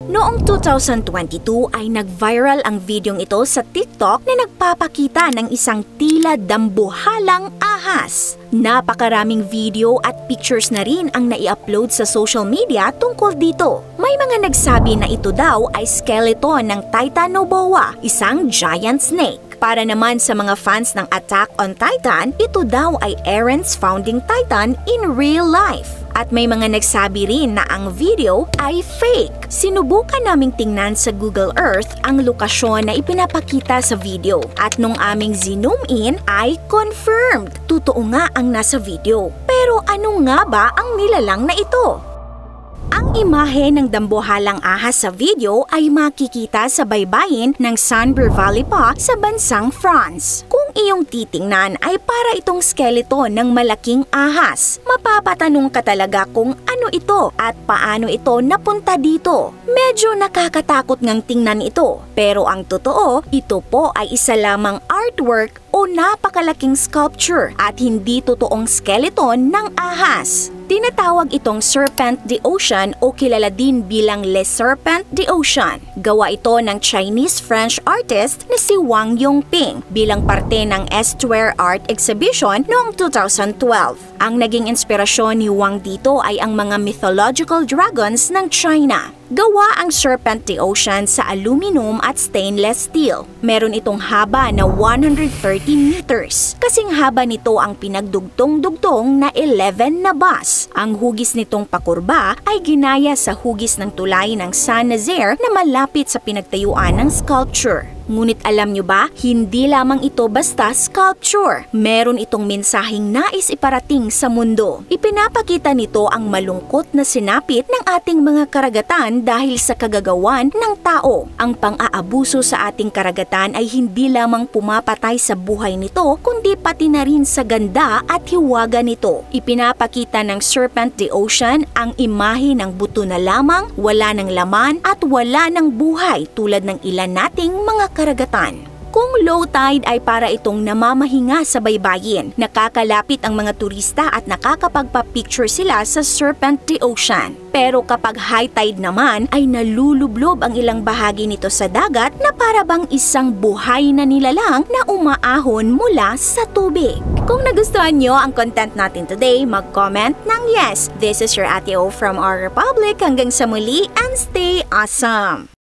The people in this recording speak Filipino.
Noong 2022 ay nag-viral ang videong ito sa TikTok na nagpapakita ng isang tila dambuhalang ahas. Napakaraming video at pictures na rin ang nai-upload sa social media tungkol dito. May mga nagsabi na ito daw ay skeleton ng Titanoboa, isang giant snake. Para naman sa mga fans ng Attack on Titan, ito daw ay Eren's founding titan in real life. At may mga nagsabi rin na ang video ay fake. Sinubukan naming tingnan sa Google Earth ang lokasyon na ipinapakita sa video. At nung aming zoom in ay confirmed. Totoo nga ang nasa video. Pero ano nga ba ang nilalang na ito? Ang imahe ng dambuhalang ahas sa video ay makikita sa baybayin ng Sambre Valley pa sa bansang France. Kung iyong titingnan ay para itong skeleton ng malaking ahas. Mapapatanong ka talaga kung ano ito at paano ito napunta dito. Medyo nakakatakot ngang tingnan ito. Pero ang totoo, ito po ay isa lamang artwork o napakalaking sculpture at hindi totoong skeleton ng ahas. Tinatawag itong Serpent the Ocean o kilala din bilang Le Serpent the Ocean. Gawa ito ng Chinese-French artist na si Wang Yongping bilang parte ng Estuary Art Exhibition noong 2012. Ang naging inspirasyon ni Wang dito ay ang mga mythological dragons ng China. Gawa ang Serpent the Ocean sa aluminum at stainless steel. Meron itong haba na 130 meters. Kasing haba nito ang pinagdugtong-dugtong na 11 na bus. Ang hugis nitong pakurba ay ginaya sa hugis ng tulay ng Saint-Nazaire na malapit sa pinagtayuan ng sculpture. Ngunit alam nyo ba, hindi lamang ito basta sculpture. Meron itong mensaheng nais iparating sa mundo. Ipinapakita nito ang malungkot na sinapit ng ating mga karagatan dahil sa kagagawan ng tao. Ang pang-aabuso sa ating karagatan ay hindi lamang pumapatay sa buhay nito, kundi pati na rin sa ganda at hiwaga nito. Ipinapakita ng Serpent the Ocean ang imahe ng buto na lamang, wala ng laman at wala ng buhay tulad ng ilan nating mga karagatan. Kung low tide ay para itong namamahinga sa baybayin, nakakalapit ang mga turista at nakakapagpa-picture sila sa Serpent the Ocean. Pero kapag high tide naman ay nalulublob ang ilang bahagi nito sa dagat na para bang isang buhay na nilalang na umaahon mula sa tubig. Kung nagustuhan nyo ang content natin today, mag-comment ng yes. This is your Ate O from our Republic. Hanggang sa muli and stay awesome!